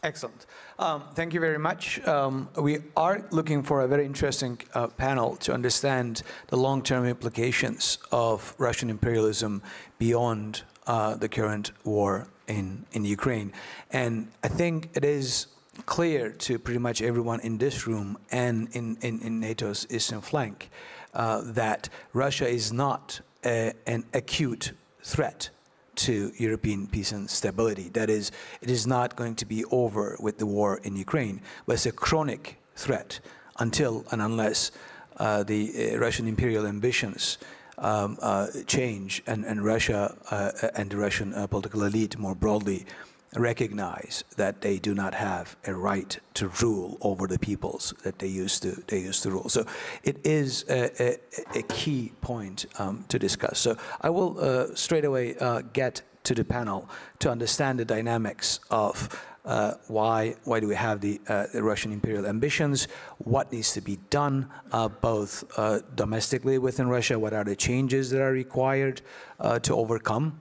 Excellent. Thank you very much. We are looking for a very interesting panel to understand the long-term implications of Russian imperialism beyond the current war in Ukraine. And I think it is clear to pretty much everyone in this room and in NATO's eastern flank that Russia is not an acute threat to European peace and stability. That is, it is not going to be over with the war in Ukraine, but it's a chronic threat until and unless the Russian imperial ambitions change and Russia and the Russian political elite more broadly recognize that they do not have a right to rule over the peoples that they used to rule. So it is a key point to discuss. So I will straight away get to the panel to understand the dynamics of why do we have the Russian imperial ambitions, what needs to be done both domestically within Russia, what are the changes that are required to overcome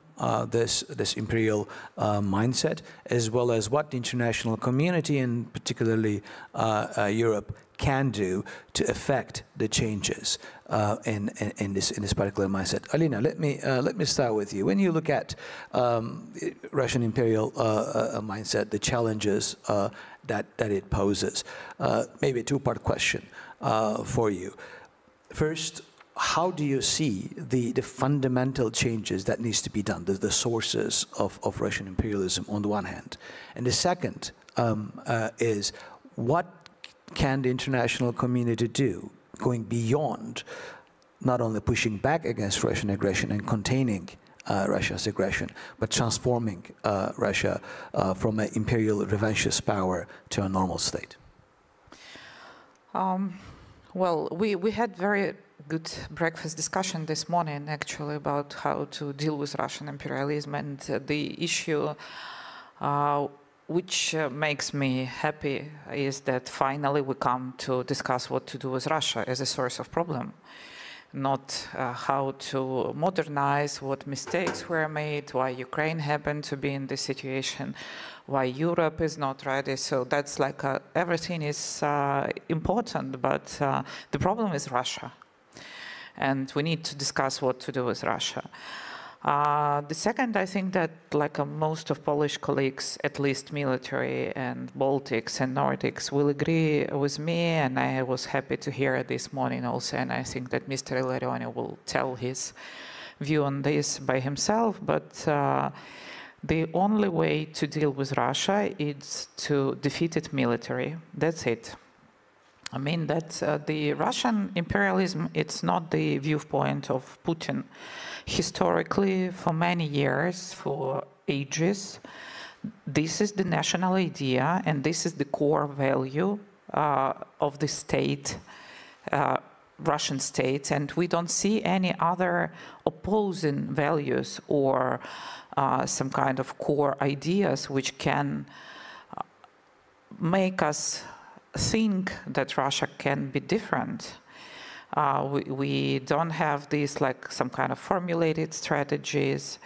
this imperial mindset, as well as what the international community and particularly Europe can do to affect the changes in this particular mindset. Alina, let me start with you. When you look at Russian imperial mindset, the challenges that it poses, maybe a two-part question for you. First, how do you see the fundamental changes that needs to be done, the sources of Russian imperialism on the one hand? And the second is, what can the international community do going beyond not only pushing back against Russian aggression and containing Russia's aggression, but transforming Russia from an imperial revanchist power to a normal state? Well, we had very good breakfast discussion this morning, actually, about how to deal with Russian imperialism, and the issue which makes me happy is that finally we come to discuss what to do with Russia as a source of problem, not how to modernize, what mistakes were made, why Ukraine happened to be in this situation, why Europe is not ready. So that's like everything is important, but the problem is Russia. And we need to discuss what to do with Russia. The second, I think that like most of Polish colleagues, at least military and Baltics and Nordics, will agree with me, and I was happy to hear this morning also, and I think that Mr. Illarionov will tell his view on this by himself, but the only way to deal with Russia is to defeat it militarily. That's it. I mean that the Russian imperialism, it's not the viewpoint of Putin. Historically, for many years, for ages, this is the national idea and this is the core value of the state, Russian state, and we don't see any other opposing values or some kind of core ideas which can make us think that Russia can be different. We don't have these like some kind of formulated strategies,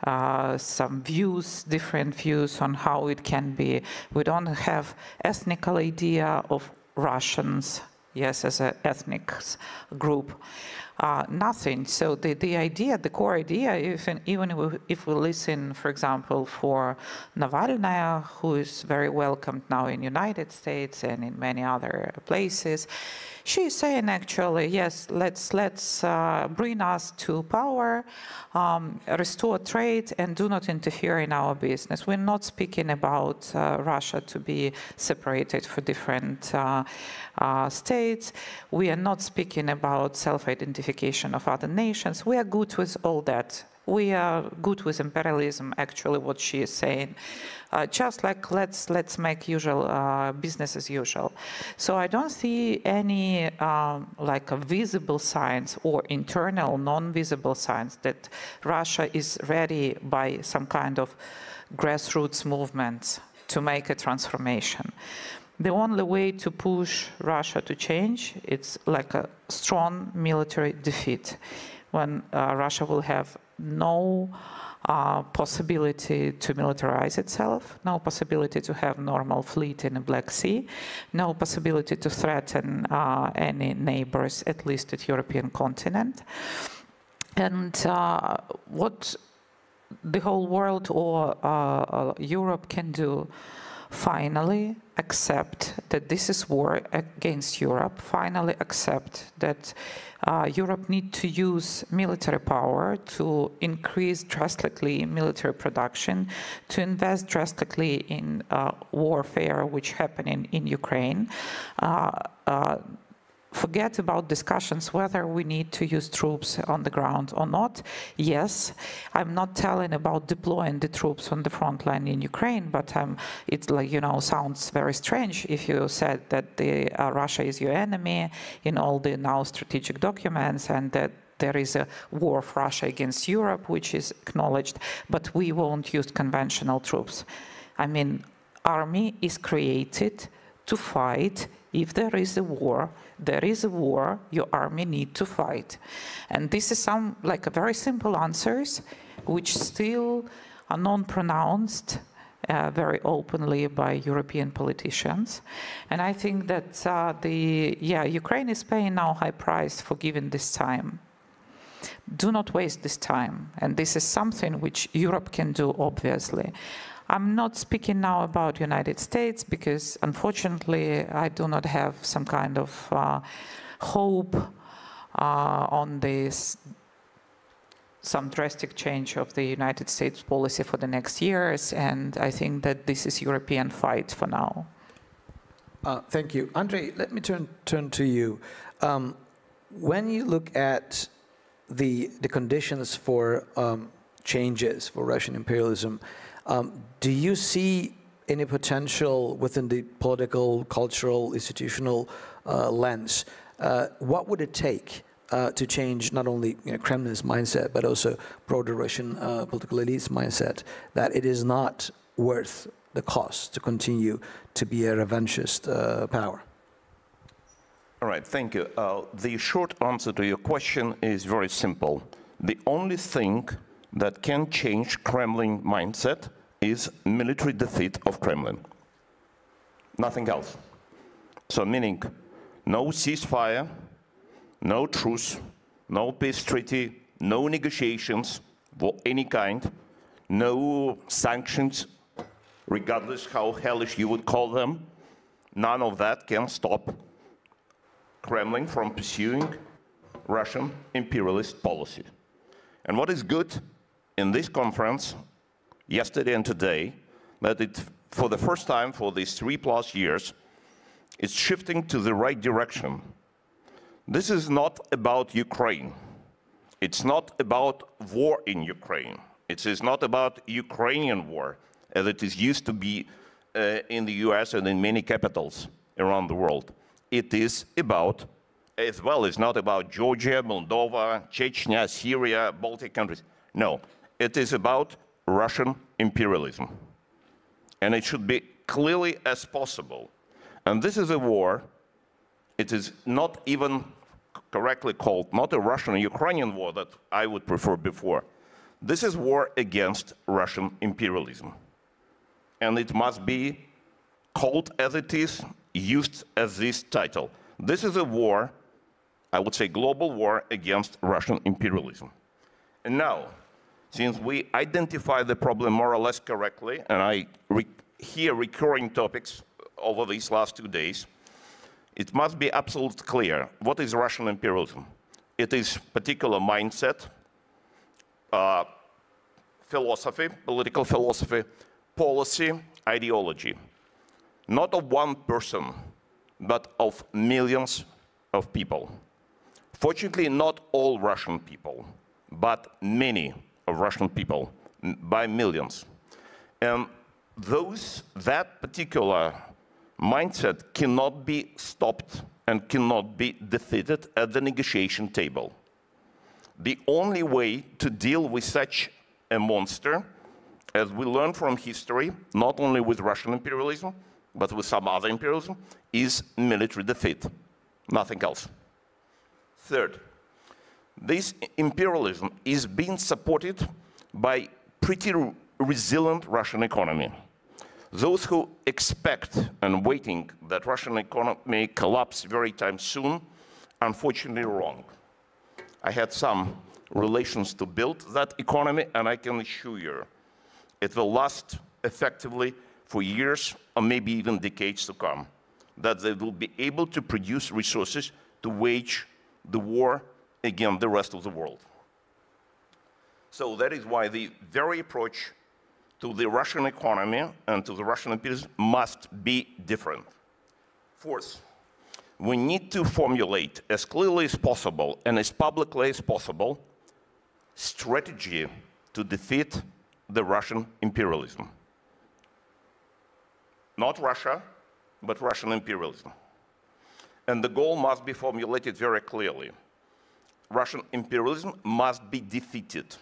some views, different views on how it can be. We don't have ethnical idea of Russians, yes, as an ethnic group. Nothing. So the idea, the core idea, even if we listen, for example, for Navalny, who is very welcomed now in United States and in many other places, she's saying actually, yes, let's bring us to power, restore trade, and do not interfere in our business. We're not speaking about Russia to be separated for different states. We are not speaking about self-identification of other nations. We are good with all that. We are good with imperialism, actually, what she is saying. Just like let's make usual business as usual. So I don't see any like a visible signs or internal non-visible signs that Russia is ready by some kind of grassroots movements to make a transformation. The only way to push Russia to change, it's like a strong military defeat, when Russia will have no possibility to militarize itself, no possibility to have normal fleet in the Black Sea, no possibility to threaten any neighbors, at least at European continent. And what the whole world or Europe can do, finally accept that this is war against Europe, finally accept that Europe needs to use military power to increase drastically military production, to invest drastically in warfare which happening in Ukraine. Forget about discussions whether we need to use troops on the ground or not. Yes, I'm not telling about deploying the troops on the front line in Ukraine, but it's like, you know, sounds very strange if you said that Russia is your enemy in all the now strategic documents, and that there is a war of Russia against Europe, which is acknowledged, but we won't use conventional troops. I mean, army is created to fight. If there is a war, your army needs to fight. And this is some, like, a very simple answers, which still are non-pronounced very openly by European politicians. And I think that Ukraine is paying now high price for giving this time. Do not waste this time. And this is something which Europe can do, obviously. I'm not speaking now about United States because, unfortunately, I do not have some kind of hope on this, some drastic change of the United States policy for the next years, and I think that this is European fight for now. Thank you. Andrei, let me turn to you. When you look at the conditions for changes for Russian imperialism, do you see any potential within the political, cultural, institutional lens? What would it take to change not only Kremlin's mindset, but also broader Russian political elite's mindset, that it is not worth the cost to continue to be a revanchist power? All right, thank you. The short answer to your question is very simple. The only thing that can change Kremlin mindset is military defeat of Kremlin. Nothing else. So meaning no ceasefire, no truce, no peace treaty, no negotiations of any kind, no sanctions, regardless how hellish you would call them. None of that can stop Kremlin from pursuing Russian imperialist policy. And what is good in this conference, yesterday and today, that it, for the first time for these 3+ years, it's shifting to the right direction. This is not about Ukraine. It's not about war in Ukraine. It is not about Ukrainian war, as it is used to be in the US and in many capitals around the world. It is about, as well as not about Georgia, Moldova, Chechnya, Syria, Baltic countries. No, it is about Russian imperialism. And it should be clearly as possible. And this is a war, it is not even correctly called, not a Russian-Ukrainian war that I would prefer before. This is war against Russian imperialism. And it must be called as it is, used as this title. This is a war, I would say global war against Russian imperialism. And now, since we identify the problem more or less correctly, and I hear recurring topics over these last 2 days, it must be absolutely clear what is Russian imperialism. It is particular mindset, philosophy, political philosophy, policy, ideology. Not of one person, but of millions of people. Fortunately, not all Russian people, but many of Russian people, by millions. And that particular mindset cannot be stopped and cannot be defeated at the negotiation table. The only way to deal with such a monster, as we learn from history, not only with Russian imperialism, but with some other imperialism, is military defeat, nothing else. Third, this imperialism is being supported by pretty resilient Russian economy. Those who expect and waiting that Russian economy collapse very time soon, unfortunately wrong. I had some relations to build that economy, and I can assure you, it will last effectively for years or maybe even decades to come, that they will be able to produce resources to wage the war against the rest of the world. So that is why the very approach to the Russian economy and to the Russian imperialism must be different. Fourth, we need to formulate as clearly as possible and as publicly as possible strategy to defeat the Russian imperialism. Not Russia, but Russian imperialism. And the goal must be formulated very clearly. Russian imperialism must be defeated.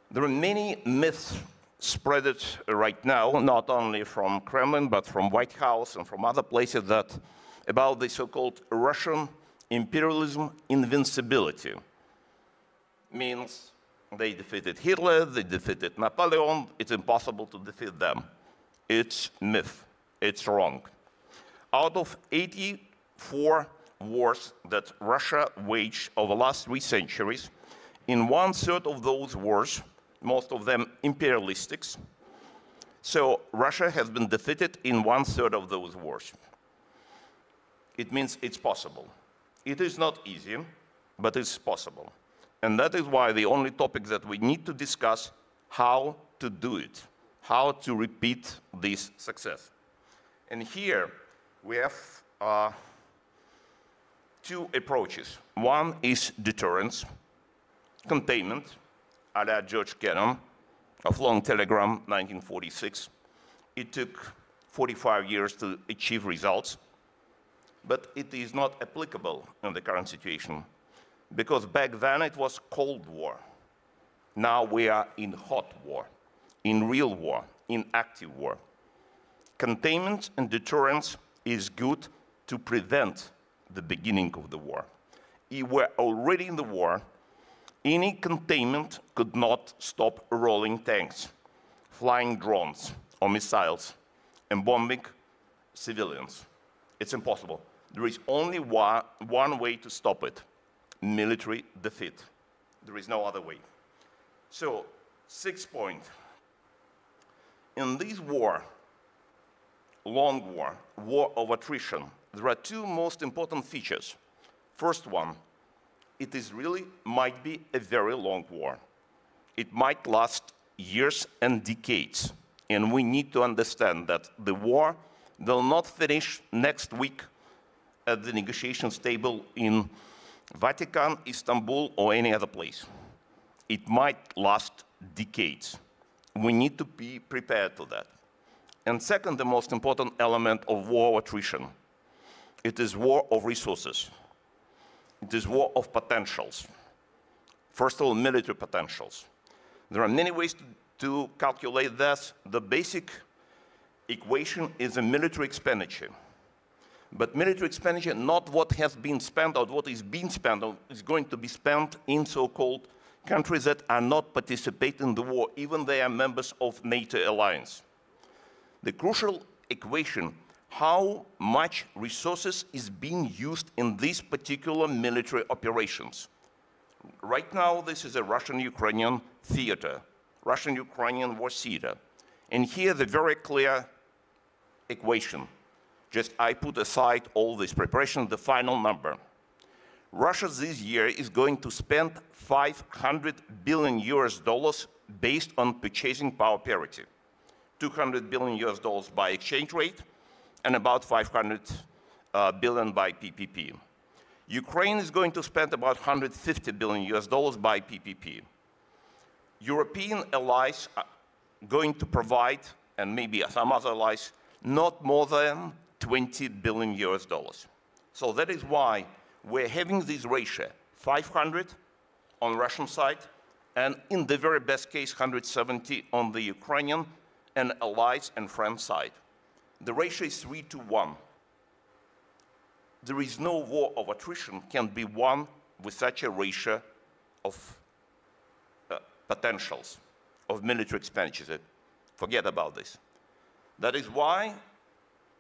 There are many myths spread right now, not only from Kremlin, but from White House and from other places, that about the so-called Russian imperialism invincibility. Means they defeated Hitler, they defeated Napoleon, it's impossible to defeat them. It's myth, it's wrong. Out of 84 wars that Russia waged over the last 3 centuries, in 1/3 of those wars, most of them imperialistics, so Russia has been defeated in 1/3 of those wars. It means it's possible. It is not easy, but it's possible. And that is why the only topic that we need to discuss, how to do it, how to repeat this success. And here we have 2 approaches. One is deterrence, containment, a la George Kennan of Long Telegram, 1946. It took 45 years to achieve results, but it is not applicable in the current situation, because back then it was Cold War. Now we are in hot war, in real war, in active war. Containment and deterrence is good to prevent the beginning of the war. If we're already in the war, any containment could not stop rolling tanks, flying drones or missiles, and bombing civilians. It's impossible. There is only one way to stop it: military defeat. There is no other way. So, 6th point. In this war, long war, war of attrition, there are 2 most important features. First one, it is really might be a very long war. It might last years and decades. And we need to understand that the war will not finish next week at the negotiations table in Vatican, Istanbul, or any other place. It might last decades. We need to be prepared to that. And second, the most important element of war attrition, it is war of resources. It is war of potentials. First of all, military potentials. There are many ways to calculate this. The basic equation is a military expenditure. But military expenditure, not what has been spent or what is being spent, or is going to be spent in so-called countries that are not participating in the war, even they are members of NATO alliance. The crucial equation, how much resources is being used in these particular military operations. Right now, this is a Russian-Ukrainian theater, Russian-Ukrainian war theater. And here the very clear equation. Just I put aside all this preparation, the final number. Russia this year is going to spend 500 billion US dollars based on purchasing power parity. 200 billion US dollars by exchange rate, and about 500 billion by PPP. Ukraine is going to spend about 150 billion US dollars by PPP. European allies are going to provide, and maybe some other allies, not more than 20 billion US dollars. So that is why we're having this ratio, 500 on Russian side, and in the very best case, 170 on the Ukrainian and allies and friends side. The ratio is 3-to-1. There is no war of attrition can be won with such a ratio of potentials of military expenditure. Forget about this. That is why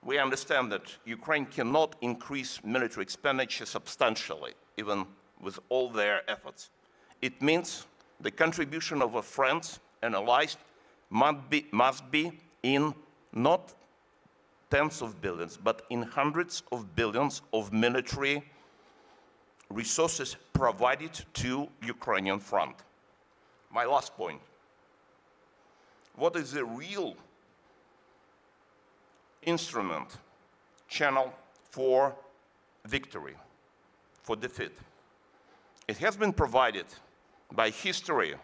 we understand that Ukraine cannot increase military expenditure substantially, even with all their efforts. It means the contribution of our friends and allies must be in not tens of billions, but in hundreds of billions of military resources provided to Ukrainian front. My last point. What is the real instrument, channel for victory, for defeat? It has been provided by history,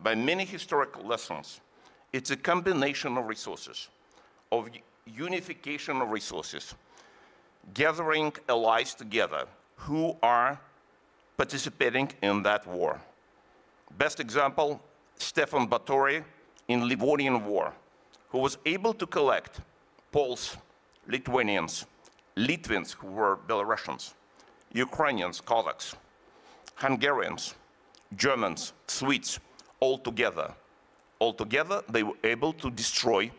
by many historical lessons. It's a combination of resources, of unification of resources, gathering allies together who are participating in that war. Best example, Stefan Batory in Livonian War, who was able to collect Poles, Lithuanians, Litvins who were Belarusians, Ukrainians, Cossacks, Hungarians, Germans, Swedes, all together. All together, they were able to destroy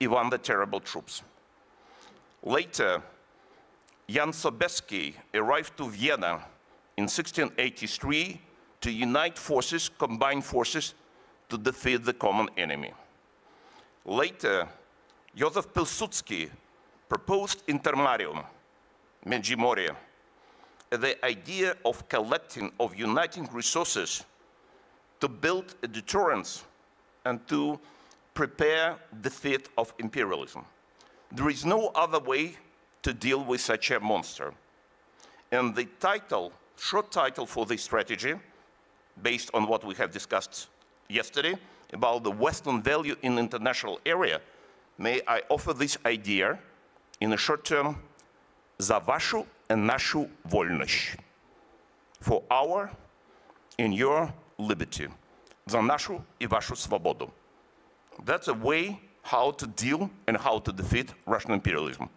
Ivan the Terrible troops. Later, Jan Sobieski arrived to Vienna in 1683 to unite forces, combine forces, to defeat the common enemy. Later, Joseph Pilsudski proposed intermarium, Medjimorje, the idea of collecting, of uniting resources to build a deterrence and to prepare defeat of imperialism. There is no other way to deal with such a monster. And the title, short title for this strategy, based on what we have discussed yesterday about the Western value in the international area, may I offer this idea in a short term, за вашу и нашу вольность, for our and your liberty, за нашу и вашу свободу. That's a way how to deal and how to defeat Russian imperialism.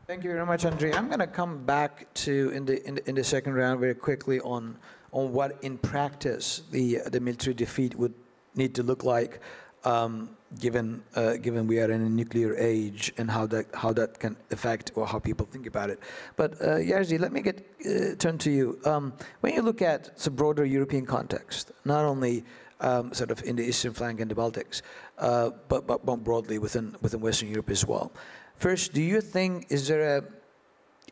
Thank you very much, Andrei. I'm going to come back to in the second round very quickly on what in practice the military defeat would need to look like, given we are in a nuclear age, and how that can affect or how people think about it. But Jerzy, let me turn to you. When you look at the broader European context, not only sort of in the eastern flank and the Baltics, but more broadly within Western Europe as well. First, do you think, is there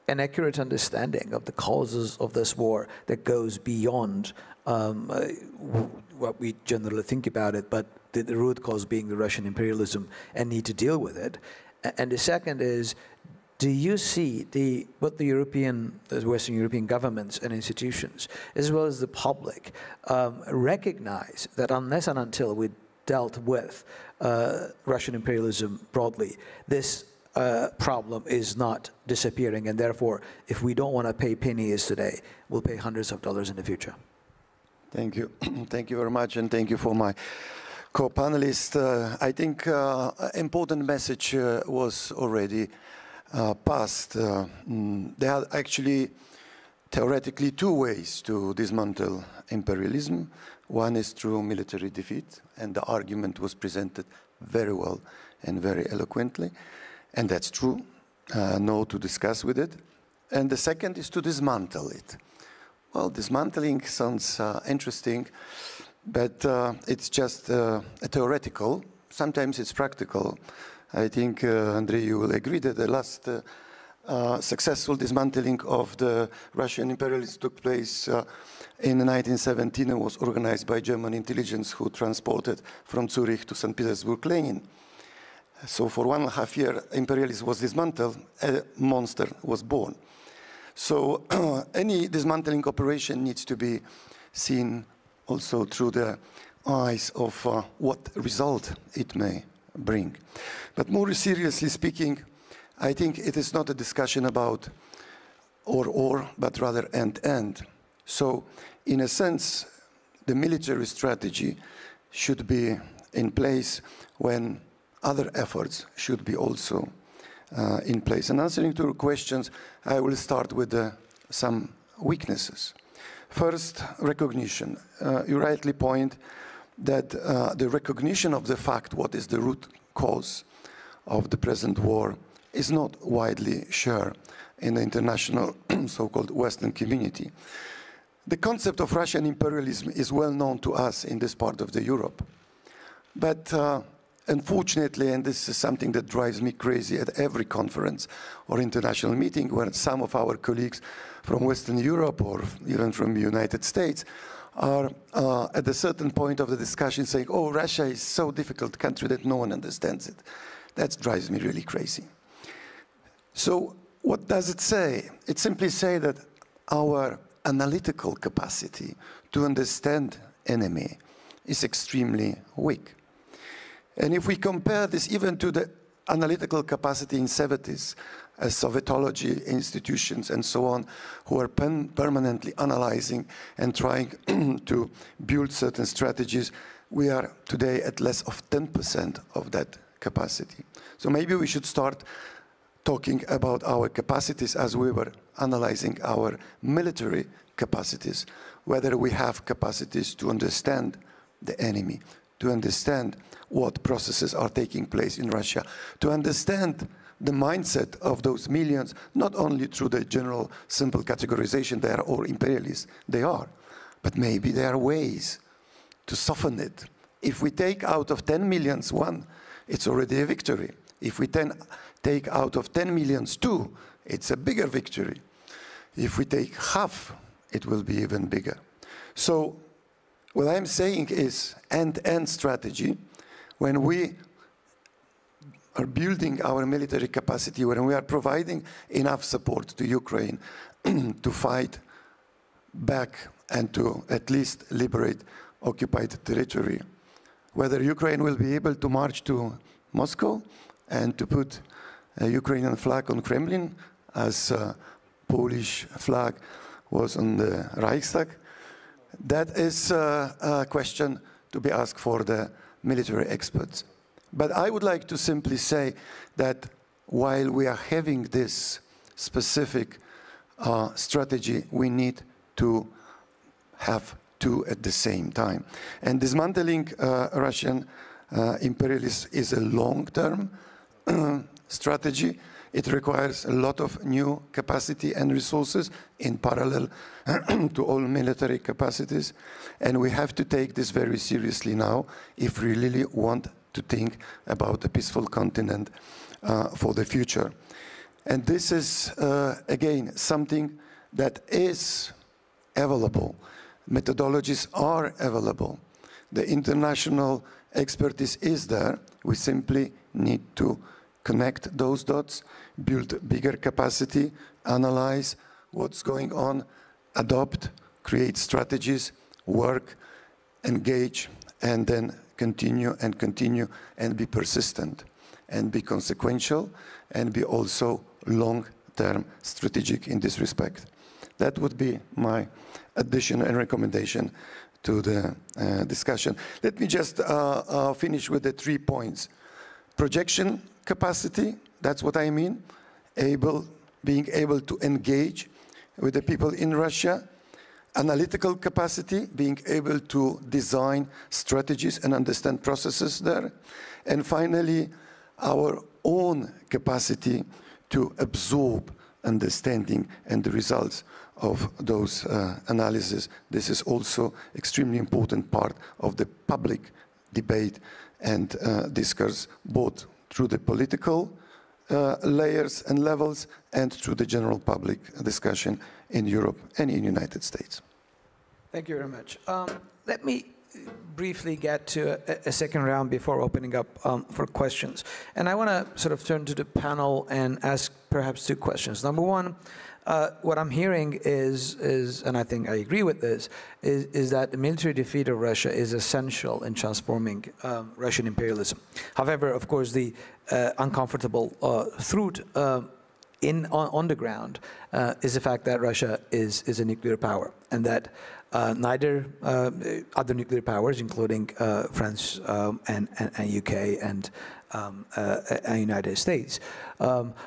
an accurate understanding of the causes of this war that goes beyond what we generally think about it, but the root cause being the Russian imperialism and need to deal with it? And the second is, do you see what the Western European governments and institutions, as well as the public, recognize that unless and until we dealt with Russian imperialism broadly, this problem is not disappearing, and therefore, if we don't want to pay pennies today, we'll pay hundreds of dollars in the future? Thank you. Thank you very much, and thank you for my co-panelist. I think important message was already passed. There are actually theoretically two ways to dismantle imperialism. One is through military defeat, and the argument was presented very well and very eloquently, and that's true, no to discuss with it. And the second is to dismantle it. Well, dismantling sounds interesting, but it's just theoretical. Sometimes it's practical. I think, Andrei, you will agree that the last successful dismantling of the Russian imperialism took place in 1917 and was organized by German intelligence, who transported from Zurich to St. Petersburg Lenin. So for 1.5 years, imperialism was dismantled, a monster was born. So any dismantling operation needs to be seen also through the eyes of what result it may bring. But more seriously speaking, I think it is not a discussion about or, but rather and. So in a sense, the military strategy should be in place when other efforts should be also in place. And answering to your questions, I will start with some weaknesses. First, recognition. You rightly point that the recognition of the fact what is the root cause of the present war is not widely shared in the international so-called Western community. The concept of Russian imperialism is well known to us in this part of the Europe. But unfortunately, and this is something that drives me crazy at every conference or international meeting, where some of our colleagues from Western Europe or even from the United States are at a certain point of the discussion saying, oh, Russia is so difficult country that no one understands it. That drives me really crazy. So what does it say? It simply says that our analytical capacity to understand enemy is extremely weak. And if we compare this even to the analytical capacity in 70s, as Sovietology institutions and so on, who are permanently analyzing and trying to build certain strategies, we are today at less of 10% of that capacity. So maybe we should start talking about our capacities as we were analyzing our military capacities, whether we have capacities to understand the enemy, to understand what processes are taking place in Russia, to understand the mindset of those millions, not only through the general simple categorization they are all imperialists, they are, but maybe there are ways to soften it. If we take out of 10 millions one, it's already a victory. If we take out of 10 millions two, it's a bigger victory. If we take half, it will be even bigger. So what I'm saying is end-to-end strategy. When we are building our military capacity, when we are providing enough support to Ukraine to fight back and to at least liberate occupied territory, whether Ukraine will be able to march to Moscow and to put a Ukrainian flag on Kremlin as a Polish flag was on the Reichstag, that is a question to be asked for the military experts. But I would like to simply say that while we are having this specific strategy, we need to have two at the same time. And dismantling Russian imperialism is a long-term strategy. It requires a lot of new capacity and resources in parallel to all military capacities. And we have to take this very seriously now if we really want to think about a peaceful continent for the future. And this is, again, something that is available. Methodologies are available. The international expertise is there. We simply need to connect those dots, build bigger capacity, analyze what's going on, adopt, create strategies, work, engage, and then continue and be persistent and be consequential and be also long-term strategic in this respect. That would be my addition and recommendation to the discussion. Let me just finish with the 3 points. Projection capacity, that's what I mean, being able to engage with the people in Russia. Analytical capacity, being able to design strategies and understand processes there. And finally, our own capacity to absorb understanding and the results of those analyses. This is also extremely important part of the public debate and discourse, both through the political layers and levels and through the general public discussion in Europe and in the United States. Thank you very much. Let me briefly get to a second round before opening up for questions. And I want to sort of turn to the panel and ask perhaps 2 questions. Number one, what I'm hearing is, and I think I agree with this, is that the military defeat of Russia is essential in transforming Russian imperialism. However, of course, the uncomfortable truth on the ground is the fact that Russia is a nuclear power, and that neither other nuclear powers, including France and UK and United States,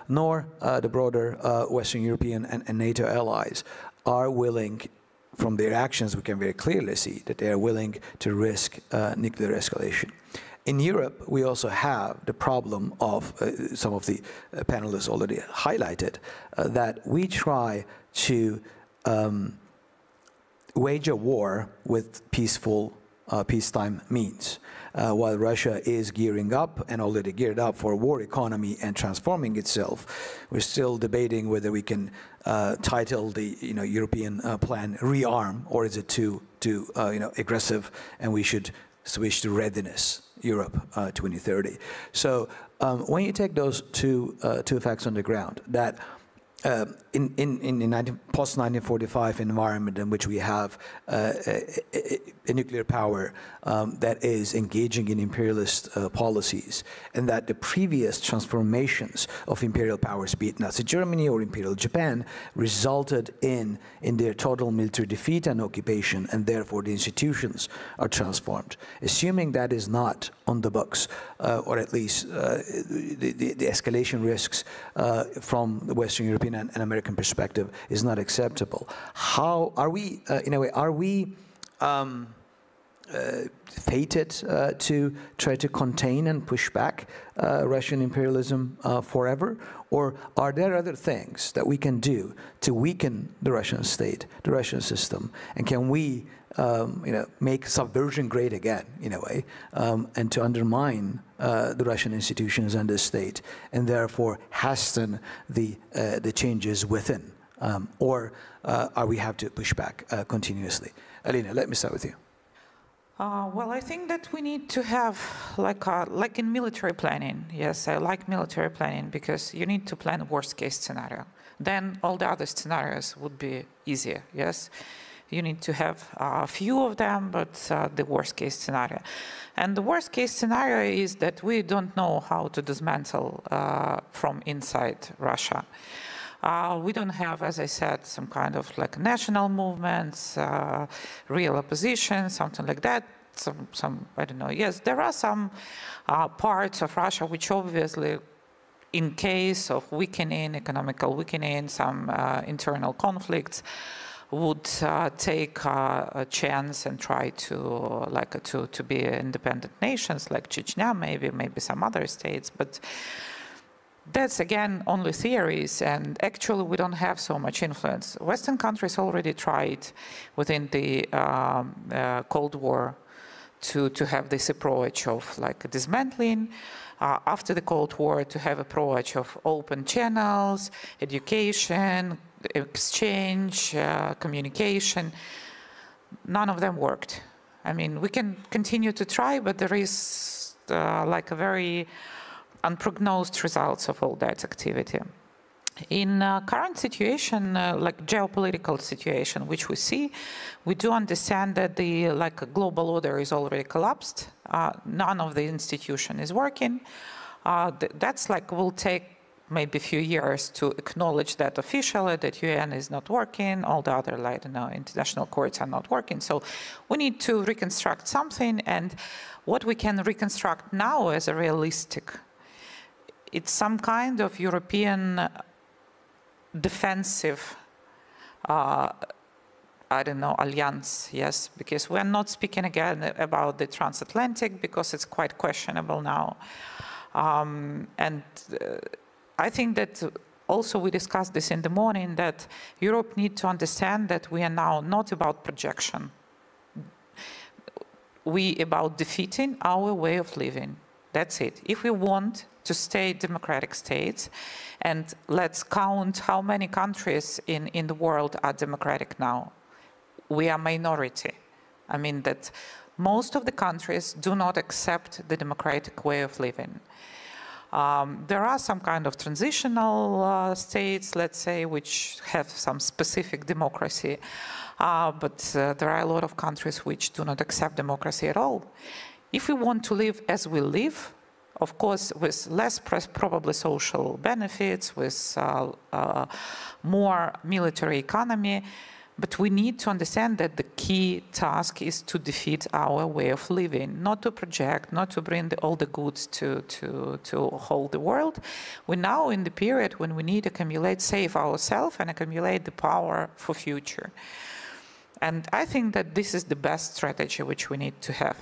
nor the broader Western European and NATO allies are willing from their actions, we can very clearly see that they are willing to risk nuclear escalation. In Europe, we also have the problem of, some of the panelists already highlighted, that we try to wage a war with peaceful peacetime means. While Russia is gearing up and already geared up for a war economy and transforming itself, we're still debating whether we can title the European plan rearm, or is it too aggressive, and we should switch to readiness Europe 2030. So when you take those two facts on the ground, that in post-1945 environment in which we have a nuclear power that is engaging in imperialist policies, and that the previous transformations of imperial powers, be it Nazi Germany or Imperial Japan, resulted in their total military defeat and occupation, and therefore the institutions are transformed. Assuming that is not on the books, or at least the escalation risks from the Western European and American perspective is not acceptable. How are we, in a way, are we fated to try to contain and push back Russian imperialism forever? Or are there other things that we can do to weaken the Russian state, the Russian system? And can we make subversion great again, in a way, and to undermine the Russian institutions and the state, and therefore hasten the changes within? Or are we have to push back continuously? Alina, let me start with you. Well, I think that we need to have, like in military planning, yes, I like military planning, because you need to plan a worst-case scenario. Then all the other scenarios would be easier, yes? You need to have a few of them, but the worst-case scenario. And the worst-case scenario is that we don't know how to dismantle from inside Russia. We don't have, as I said, some kind of like national movements, real opposition, something like that. Some I don't know. Yes, there are some parts of Russia which obviously, in case of weakening, economical weakening, some internal conflicts, would take a chance and try to be independent nations, like Chechnya, maybe some other states, but that's, again, only theories, and actually we don't have so much influence. Western countries already tried within the Cold War to have this approach of like dismantling. After the Cold War, to have approach of open channels, education, exchange, communication. None of them worked. I mean, we can continue to try, but there is like a very unprognosed results of all that activity. In current situation, like geopolitical situation, which we see, we do understand that the global order is already collapsed. None of the institution is working. That's will take maybe a few years to acknowledge that officially, that UN is not working, all the other international courts are not working. So we need to reconstruct something, and what we can reconstruct now as a realistic, it's some kind of European defensive, alliance, yes, because we're not speaking again about the transatlantic, because it's quite questionable now. I think that also we discussed this in the morning, that Europe needs to understand that we are now not about projection. We about defeating our way of living. That's it. If we want to stay democratic states, and let's count how many countries in the world are democratic now. We are minority. I mean that most of the countries do not accept the democratic way of living. There are some kind of transitional states, let's say, which have some specific democracy, but there are a lot of countries which do not accept democracy at all. If we want to live as we live, of course, with less probably social benefits, with more military economy, but we need to understand that the key task is to defeat our way of living, not to project, not to bring all the goods to hold the world. We're now in the period when we need to accumulate, save ourselves and accumulate the power for future. And I think that this is the best strategy which we need to have.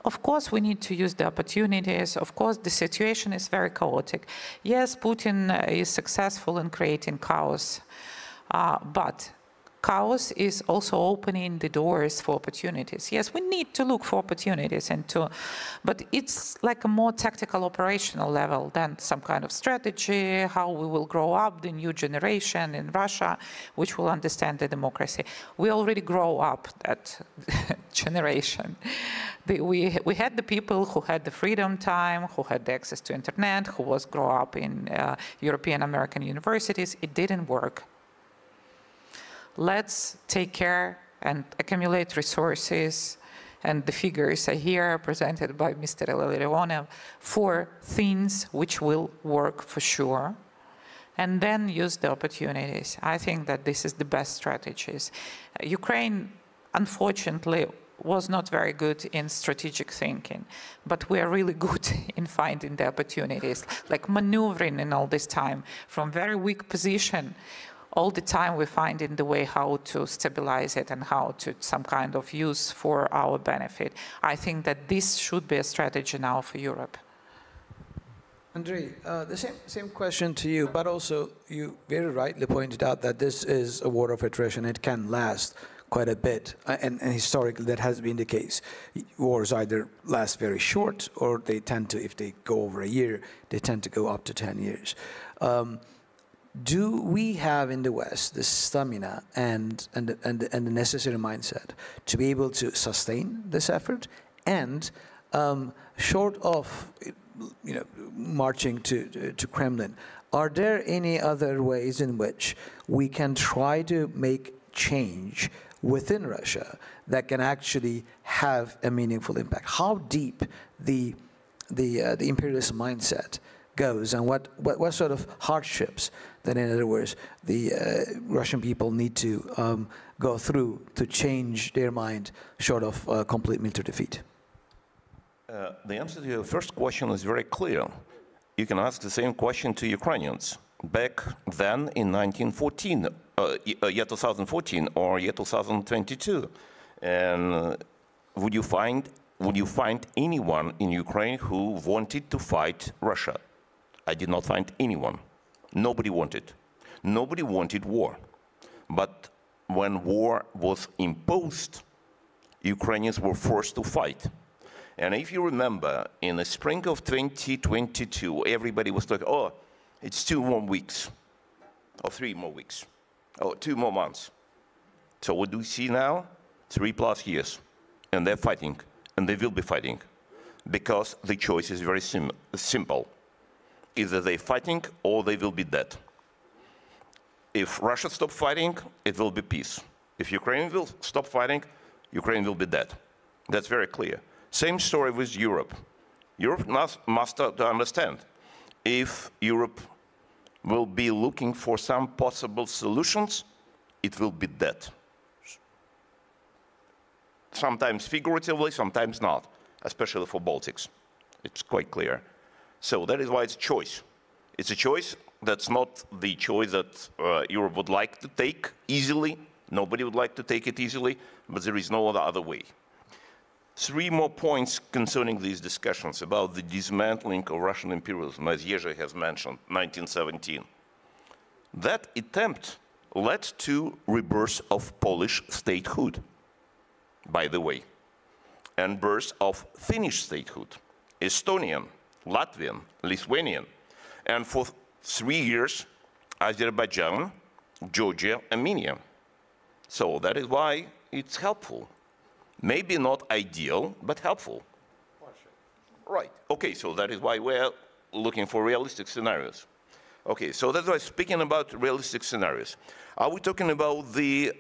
Of course, we need to use the opportunities. Of course, the situation is very chaotic. Yes, Putin is successful in creating chaos, but chaos is also opening the doors for opportunities. Yes, we need to look for opportunities, but it's like a more tactical operational level than some kind of strategy, how we will grow up, the new generation in Russia, which will understand the democracy. We already grow up that generation. We had the people who had the freedom time, who had the access to internet, who was grow up in European American universities. It didn't work. Let's take care and accumulate resources, and the figures are here presented by Mr. Illarionov for things which will work for sure, and then use the opportunities. I think that this is the best strategies. Ukraine, unfortunately, was not very good in strategic thinking, but we are really good in finding the opportunities, like maneuvering in all this time from very weak position. All the time we find in the way how to stabilize it and how to some kind of use for our benefit. I think that this should be a strategy now for Europe. Andrei, the same question to you, but also you very rightly pointed out that this is a war of attrition. It can last quite a bit, and historically that has been the case. Wars either last very short, or they tend to, if they go over a year, they tend to go up to 10 years. Do we have in the West the stamina and the necessary mindset to be able to sustain this effort? And short of marching to Kremlin, are there any other ways in which we can try to make change within Russia that can actually have a meaningful impact? How deep the imperialist mindset goes, and what sort of hardships that, in other words, the Russian people need to go through to change their mind short of complete military defeat? The answer to your first question is very clear. You can ask the same question to Ukrainians. Back then in 1914, year 2014 or year 2022, and would you find anyone in Ukraine who wanted to fight Russia? I did not find anyone. Nobody wanted. Nobody wanted war. But when war was imposed, Ukrainians were forced to fight. And if you remember, in the spring of 2022, everybody was talking, oh, it's 2 more weeks, or 3 more weeks, or 2 more months. So what do we see now? 3+ years. And they're fighting, and they will be fighting, because the choice is very simple. Either they're fighting or they will be dead. If Russia stops fighting, it will be peace. If Ukraine will stop fighting, Ukraine will be dead. That's very clear. Same story with Europe. Europe must understand, if Europe will be looking for some possible solutions, it will be dead. Sometimes figuratively, sometimes not, especially for Baltics. It's quite clear. So that is why it's a choice. It's a choice that's not the choice that Europe would like to take easily. Nobody would like to take it easily, but there is no other way. 3 more points concerning these discussions about the dismantling of Russian imperialism, as Jerzy has mentioned, 1917. That attempt led to rebirth of Polish statehood, by the way, and birth of Finnish statehood, Estonian, Latvian, Lithuanian, and for 3 years, Azerbaijan, Georgia, Armenia. So that is why it's helpful. Maybe not ideal, but helpful. Right, okay, so that is why we're looking for realistic scenarios. Okay, so that's why speaking about realistic scenarios. Are we talking about the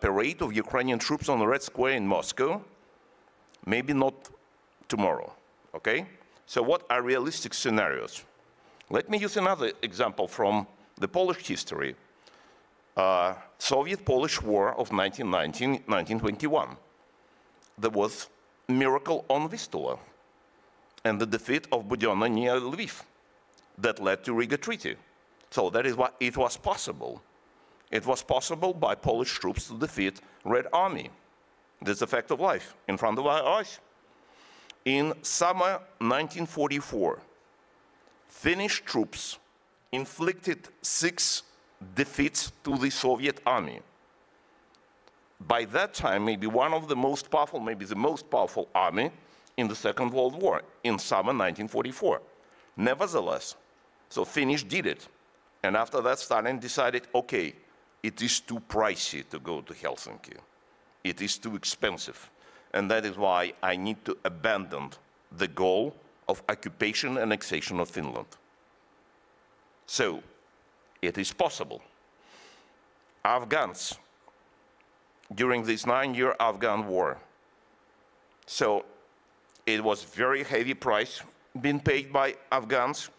parade of Ukrainian troops on the Red Square in Moscow? Maybe not tomorrow, okay? So what are realistic scenarios? Let me use another example from the Polish history. Soviet-Polish War of 1919-1921. There was miracle on Vistula and the defeat of Budyonna near Lviv that led to Riga Treaty. So that is why it was possible. It was possible by Polish troops to defeat Red Army. This is a fact of life in front of our eyes. In summer 1944, Finnish troops inflicted 6 defeats to the Soviet army. By that time, maybe one of the most powerful, maybe the most powerful army in the Second World War, in summer 1944. Nevertheless, so Finnish did it. And after that, Stalin decided, okay, it is too pricey to go to Helsinki. It is too expensive. And that is why I need to abandon the goal of occupation and annexation of Finland. So, it is possible. Afghans, during this 9-year Afghan war, so it was very heavy price being paid by Afghans,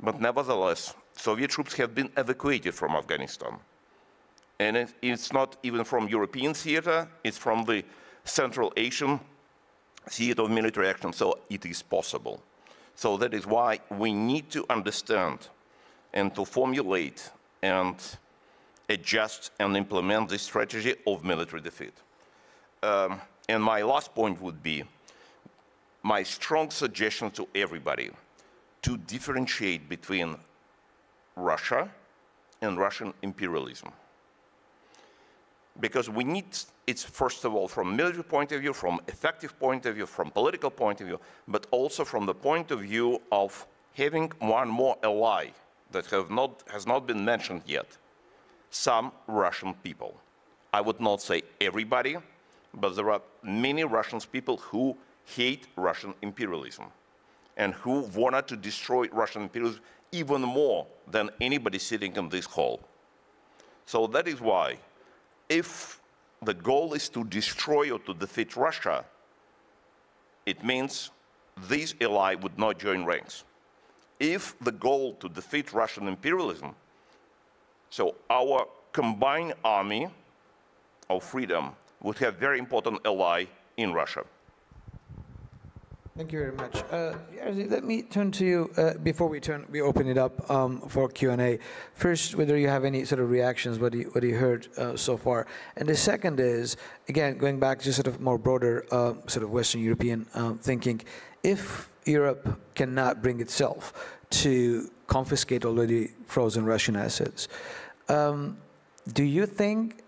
but nevertheless, Soviet troops have been evacuated from Afghanistan. And it's not even from European theater, it's from the Central Asian theater of military action, so it is possible. So that is why we need to understand and to formulate and adjust and implement this strategy of military defeat. And my last point would be my strong suggestion to everybody to differentiate between Russia and Russian imperialism. Because we need, it's first of all from military point of view, from effective point of view, from political point of view, but also from the point of view of having one more ally that has not been mentioned yet, some Russian people. I would not say everybody, but there are many Russian people who hate Russian imperialism and who wanted to destroy Russian imperialism even more than anybody sitting in this hall. So that is why, if the goal is to destroy or to defeat Russia, it means this ally would not join ranks. If the goal to defeat Russian imperialism, so our combined army of freedom would have very important ally in Russia. Thank you very much. Jerzy, let me turn to you before we open it up for Q&A. First, whether you have any sort of reactions, what you heard so far. And the second is, again, going back to sort of more broader sort of Western European thinking, if Europe cannot bring itself to confiscate already frozen Russian assets, do you think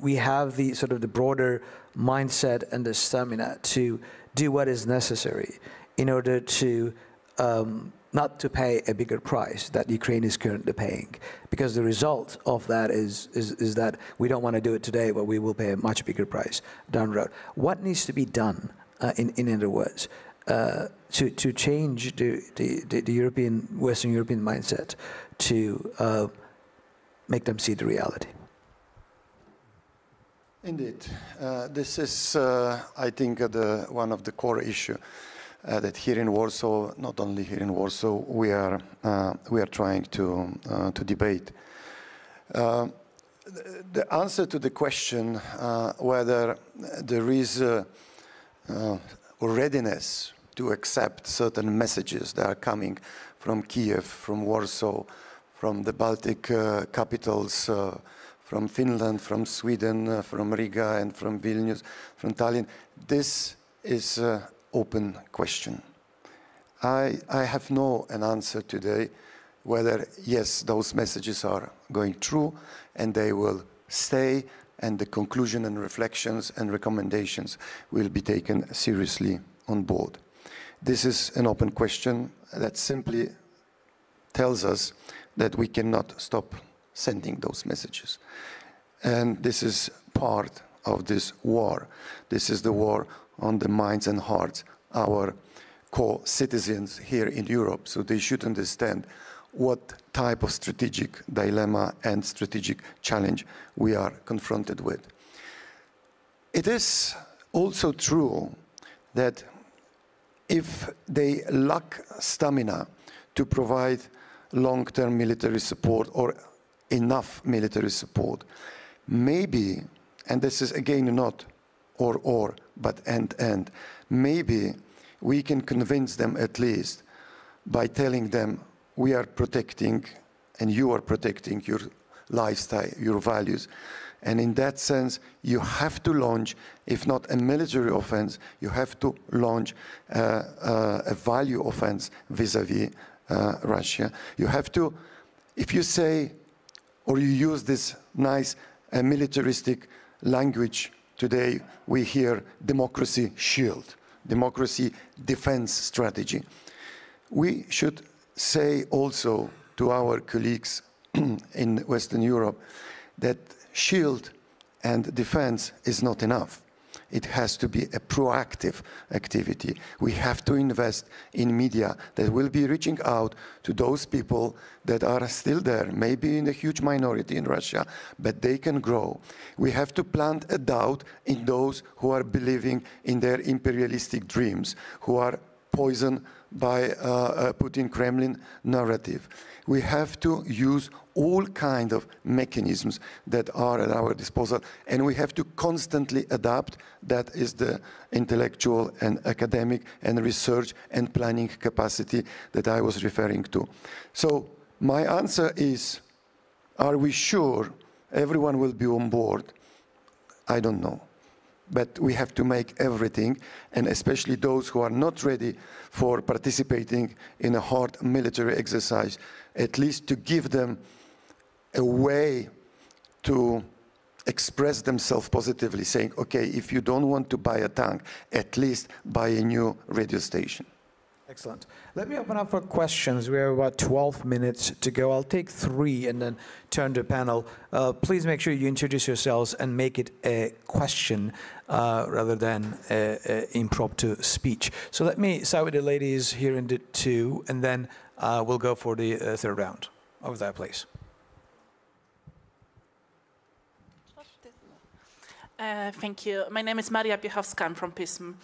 we have the sort of the broader mindset and the stamina to do what is necessary in order to not to pay a bigger price that Ukraine is currently paying? Because the result of that is that we don't want to do it today, but we will pay a much bigger price down the road. What needs to be done, in other words, to change the European, Western European mindset to make them see the reality? Indeed, this is, I think, one of the core issues that here in Warsaw, not only here in Warsaw, we are trying to debate. The answer to the question whether there is readiness to accept certain messages that are coming from Kiev, from Warsaw, from the Baltic capitals, from Finland, from Sweden, from Riga, and from Vilnius, from Tallinn. This is an open question. I have an answer today whether, yes, those messages are going through and they will stay, and the conclusion and reflections and recommendations will be taken seriously on board. This is an open question that simply tells us that we cannot stop sending those messages. And this is part of this war. This is the war on the minds and hearts of our co-citizens here in Europe, so they should understand what type of strategic dilemma and strategic challenge we are confronted with. It is also true that if they lack stamina to provide long-term military support or enough military support, maybe, and this is again not or, but and, maybe we can convince them at least by telling them we are protecting and you are protecting your lifestyle, your values. And in that sense, you have to launch, if not a military offense, you have to launch a value offense vis-à-vis Russia. You have to, if you say, or you use this nice militaristic language today, we hear democracy shield, democracy defense strategy. We should say also to our colleagues in Western Europe that shield and defense is not enough. It has to be a proactive activity. We have to invest in media that will be reaching out to those people that are still there, maybe in a huge minority in Russia, but they can grow. We have to plant a doubt in those who are believing in their imperialistic dreams, who are poisoned by Putin Kremlin narrative. We have to use all kinds of mechanisms that are at our disposal, and we have to constantly adapt. That is the intellectual and academic and research and planning capacity that I was referring to. So my answer is, are we sure everyone will be on board? I don't know. But we have to make everything, and especially those who are not ready for participating in a hard military exercise, at least to give them a way to express themselves positively, saying, okay, if you don't want to buy a tank, at least buy a new radio station. Excellent. Let me open up for questions. We have about 12 minutes to go. I'll take 3 and then turn to the panel. Please make sure you introduce yourselves and make it a question rather than an impromptu speech. So let me start with the ladies here in the 2, and then we'll go for the 3rd round. Over there, please. Thank you. My name is Maria Piechowska. I'm from PISM.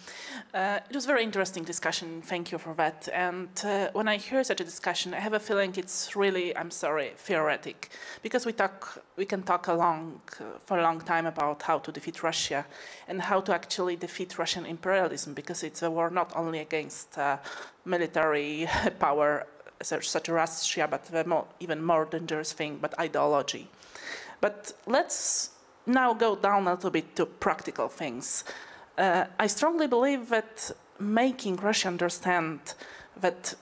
It was a very interesting discussion. Thank you for that. And when I hear such a discussion, I have a feeling it's really, I'm sorry, theoretic. Because we can talk for a long time about how to defeat Russia and how to actually defeat Russian imperialism, because it's a war not only against military power such as Russia, but the even more dangerous thing, but ideology. But let's now go down a little bit to practical things. I strongly believe that making Russia understand that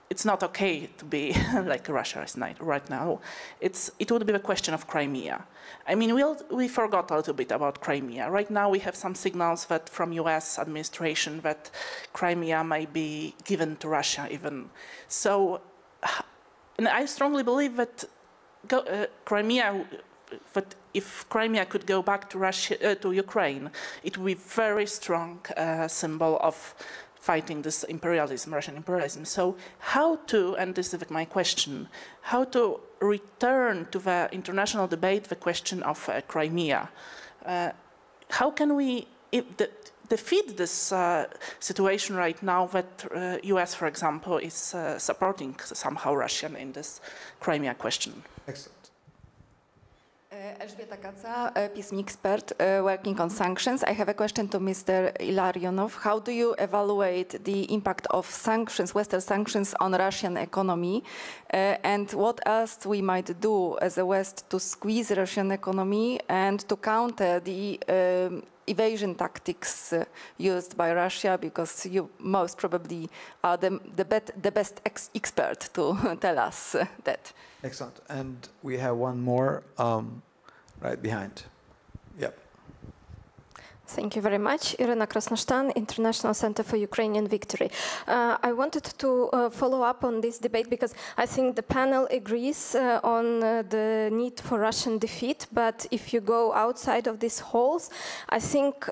it's not okay to be like Russia is right now, it would be the question of Crimea. I mean, we forgot a little bit about Crimea. Right now we have some signals that from US administration that Crimea may be given to Russia even. So, and I strongly believe that Crimea, but if Crimea could go back to Russia, to Ukraine, it would be a very strong symbol of fighting this imperialism, Russian imperialism. So how to, and this is my question, how to return to the international debate the question of Crimea? How can we defeat this situation right now that US, for example, is supporting somehow Russia in this Crimea question? Excellent. Elżbieta Kaca, PISM expert working on sanctions. I have a question to Mr. Illarionov. How do you evaluate the impact of sanctions, Western sanctions on Russian economy? And what else we might do as a West to squeeze the Russian economy and to counter the evasion tactics used by Russia, because you most probably are the best expert to tell us that. Excellent. And we have one more right behind. Yep. Thank you very much. Irina Krasnoshtan, International Center for Ukrainian Victory. I wanted to follow up on this debate because I think the panel agrees on the need for Russian defeat, but if you go outside of these halls, I think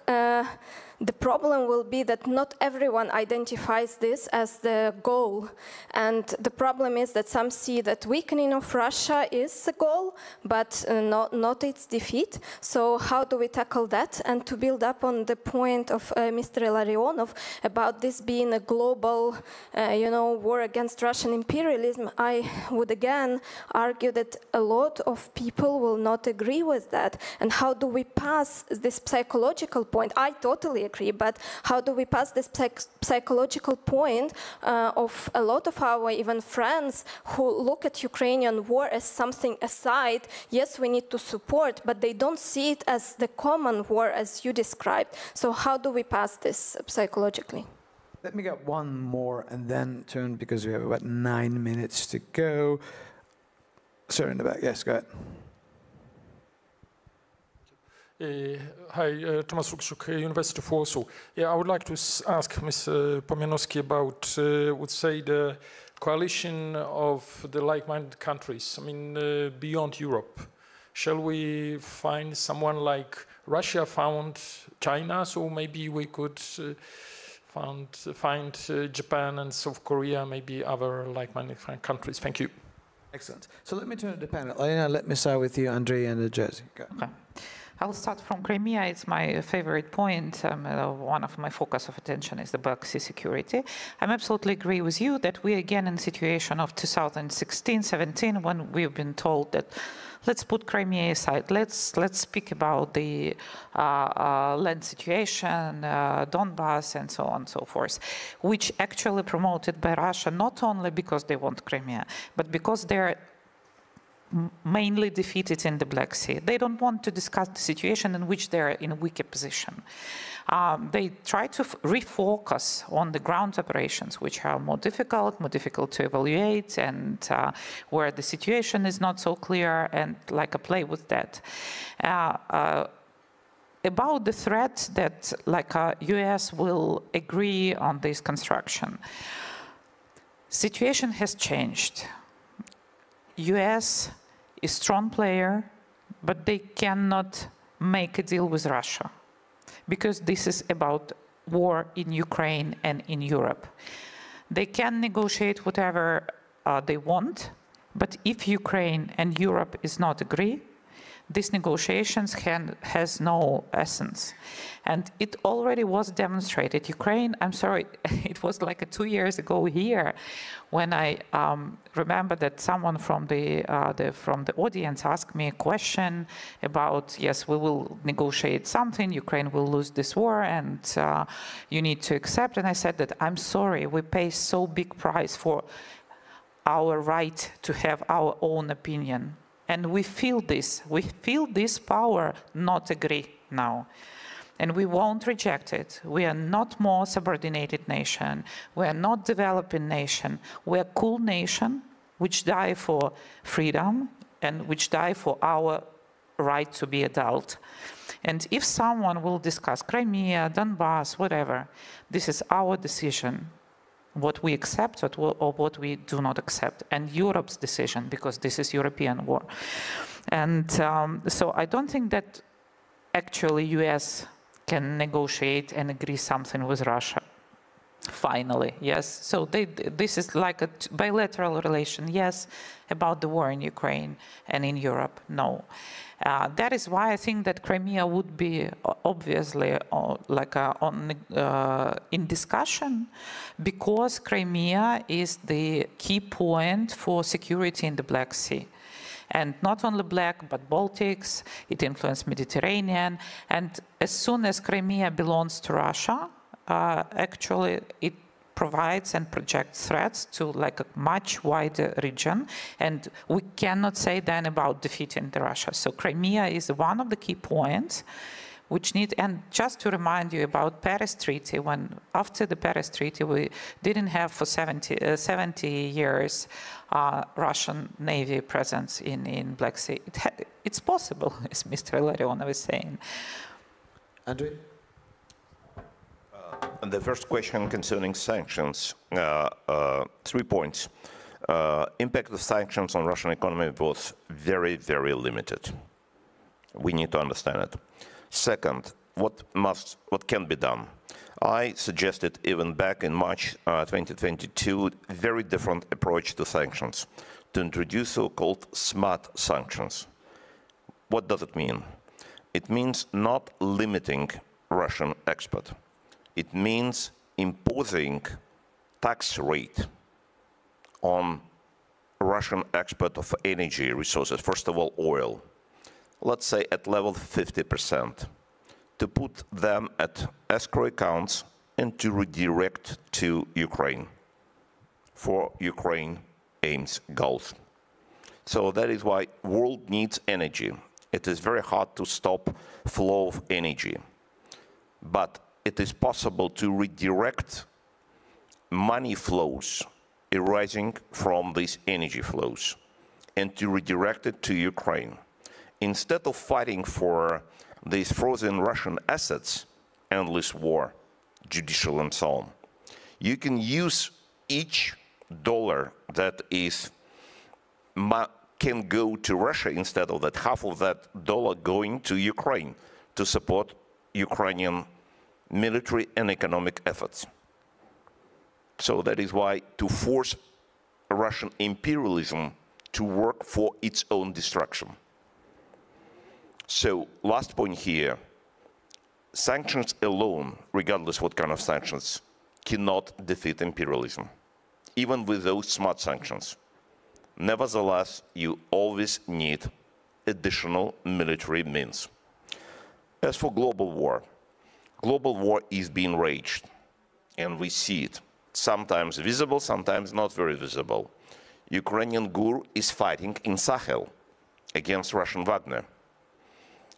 the problem will be that not everyone identifies this as the goal. And the problem is that some see that weakening of Russia is the goal, but not its defeat. So how do we tackle that? And to build up on the point of Mr. Illarionov about this being a global war against Russian imperialism, I would again argue that a lot of people will not agree with that. And how do we pass this psychological point? I totally totally agree, but how do we pass this psychological point of a lot of our even friends who look at Ukrainian war as something aside? Yes, we need to support, but they don't see it as the common war as you described. So how do we pass this psychologically? Let me get one more and then turn, because we have about 9 minutes to go. Sir in the back, yes, go ahead. Hi, Thomas Rukszuk, University of Warsaw. Yeah, I would like to ask Mr. Pomianowski about, would say, the coalition of the like-minded countries, I mean, beyond Europe. Shall we find someone like Russia found China, so maybe we could find Japan and South Korea, maybe other like-minded countries. Thank you. Excellent. So let me turn to the panel. Alina, let me start with you, Andrei and Jerzy. Okay. I'll start from Crimea. It's my favorite point. One of my focus of attention is the Black Sea security. I absolutely agree with you that we again in a situation of 2016-17 when we've been told that let's put Crimea aside. Let's speak about the land situation, Donbass, and so on and so forth, which actually promoted by Russia not only because they want Crimea, but because they're mainly defeated in the Black Sea. They don't want to discuss the situation in which they're in a weaker position. They try to refocus on the ground operations, which are more difficult to evaluate, and where the situation is not so clear, and like a play with that. About the threat that like US will agree on this construction, situation has changed. US is a strong player, but they cannot make a deal with Russia because this is about war in Ukraine and in Europe. They can negotiate whatever they want, but if Ukraine and Europe is not agree, these negotiations has no essence. And it already was demonstrated. Ukraine, I'm sorry, it was like 2 years ago here when I remember that someone from the audience asked me a question about, yes, we will negotiate something, Ukraine will lose this war, and you need to accept. And I said that, I'm sorry, we pay so big price for our right to have our own opinion. And we feel this power not agree now. And we won't reject it. We are not more subordinated nation. We are not developing nation. We are a cool nation which die for freedom and which die for our right to be adult. And if someone will discuss Crimea, Donbass, whatever, this is our decision. What we accept or what we do not accept, and Europe's decision, because this is European war. And so I don't think that actually US can negotiate and agree something with Russia. Finally, yes. So this is like a bilateral relation, yes, about the war in Ukraine and in Europe, no. That is why I think that Crimea would be obviously in discussion, because Crimea is the key point for security in the Black Sea. And not only Black, but Baltics, it influences Mediterranean. And as soon as Crimea belongs to Russia, actually it provides and projects threats to like a much wider region, and we cannot say then about defeating the Russia. So Crimea is one of the key points which need, and just to remind you about Paris Treaty, when after the Paris Treaty we didn't have for 70 years Russian Navy presence in Black Sea. It's possible, as Mr. Illarionov is saying. Andrei? The first question concerning sanctions, 3 points. Impact of sanctions on Russian economy was very, very limited. We need to understand it. Second, what can be done? I suggested even back in March 2022, a very different approach to sanctions, to introduce so-called smart sanctions. What does it mean? It means not limiting Russian export. It means imposing tax rate on Russian export of energy resources, first of all oil, let's say at level 50%, to put them at escrow accounts and to redirect to Ukraine for Ukraine aims goals. So that is why world needs energy. It is very hard to stop flow of energy, but it is possible to redirect money flows arising from these energy flows and to redirect it to Ukraine. Instead of fighting for these frozen Russian assets, endless war, judicial and so on, you can use each dollar that is can go to Russia instead of that, half of that dollar going to Ukraine to support Ukrainian military and economic efforts. So that is why to force Russian imperialism to work for its own destruction. So last point here, sanctions alone, regardless what kind of sanctions, cannot defeat imperialism, even with those smart sanctions. Nevertheless, you always need additional military means. As for global war is being waged, and we see it, sometimes visible, sometimes not very visible. Ukrainian GUR is fighting in Sahel against Russian Wagner.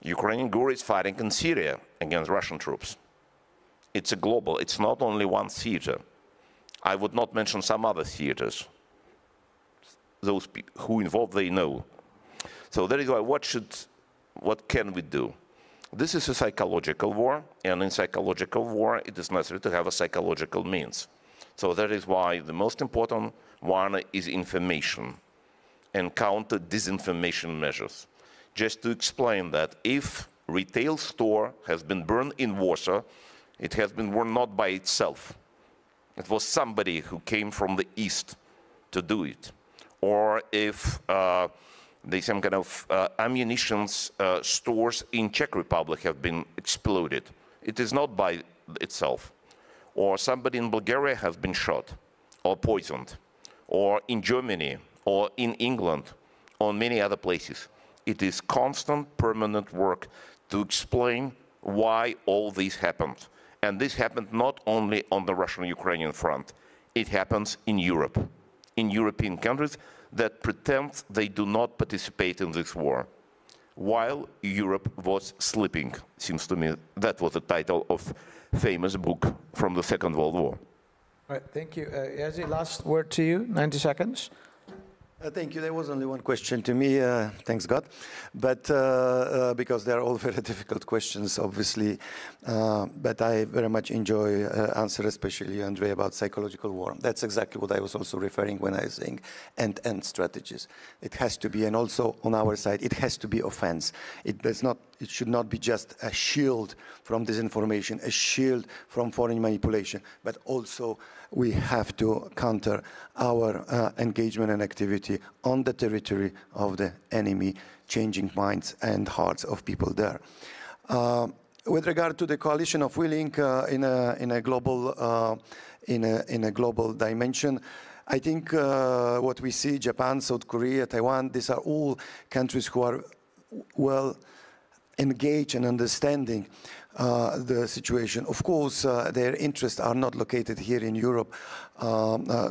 Ukrainian GUR is fighting in Syria against Russian troops. It's a global, it's not only one theater. I would not mention some other theaters. Those who involved, they know. So that is why what can we do? This is a psychological war, and in psychological war, it is necessary to have a psychological means. So that is why the most important one is information and counter disinformation measures. Just to explain that if retail store has been burned in Warsaw, it has been burned not by itself. It was somebody who came from the east to do it. Or if there's some kind of ammunition stores in Czech Republic have been exploded, it is not by itself. Or somebody in Bulgaria has been shot or poisoned, or in Germany, or in England, or many other places. It is constant, permanent work to explain why all this happened. And this happened not only on the Russian-Ukrainian front, it happens in Europe, in European countries that pretend they do not participate in this war, while Europe was sleeping. Seems to me that was the title of famous book from the Second World War. All right, thank you. Jerzy, last word to you, 90 seconds. Thank you. There was only one question to me, thanks God, but because they are all very difficult questions, obviously, but I very much enjoy answer, especially Andrei, about psychological war. That's exactly what I was also referring when I was saying end-to-end strategies. It has to be, and also on our side, it has to be offense. It should not be just a shield from disinformation, a shield from foreign manipulation, but also we have to counter our engagement and activity on the territory of the enemy, changing minds and hearts of people there. With regard to the coalition of willing in a global dimension, I think what we see, Japan, South Korea, Taiwan, these are all countries who are well engaged and understanding the situation. Of course, their interests are not located here in Europe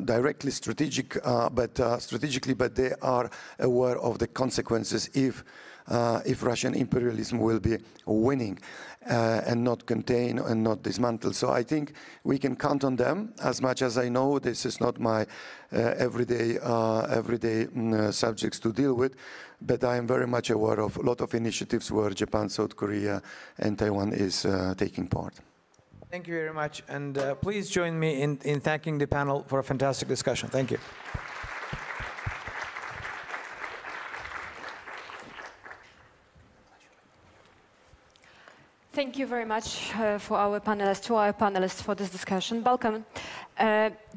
directly strategically, but they are aware of the consequences if Russian imperialism will be winning and not contain and not dismantle. So I think we can count on them. As much as I know, this is not my everyday subjects to deal with, but I am very much aware of a lot of initiatives where Japan, South Korea, and Taiwan is taking part. Thank you very much, and please join me in thanking the panel for a fantastic discussion. Thank you. Thank you very much to our panelists for this discussion. Balkan,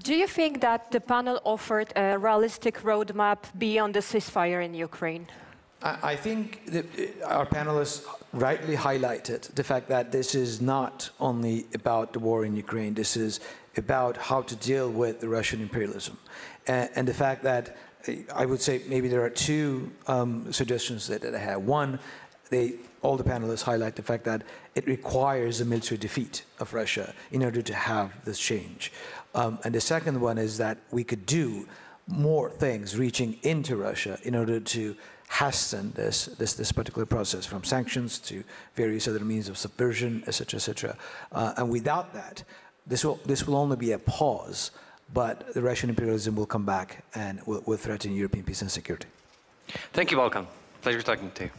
do you think that the panel offered a realistic roadmap beyond the ceasefire in Ukraine? I think that our panelists rightly highlighted the fact that this is not only about the war in Ukraine, this is about how to deal with the Russian imperialism. And the fact that I would say maybe there are two suggestions that I have. One, they all the panelists highlight the fact that it requires a military defeat of Russia in order to have this change. And the second one is that we could do more things reaching into Russia in order to hasten this particular process, from sanctions to various other means of subversion, etc., etc. And without that, this will only be a pause, but the Russian imperialism will come back and will threaten European peace and security. Thank you, Balkan. Pleasure talking to you.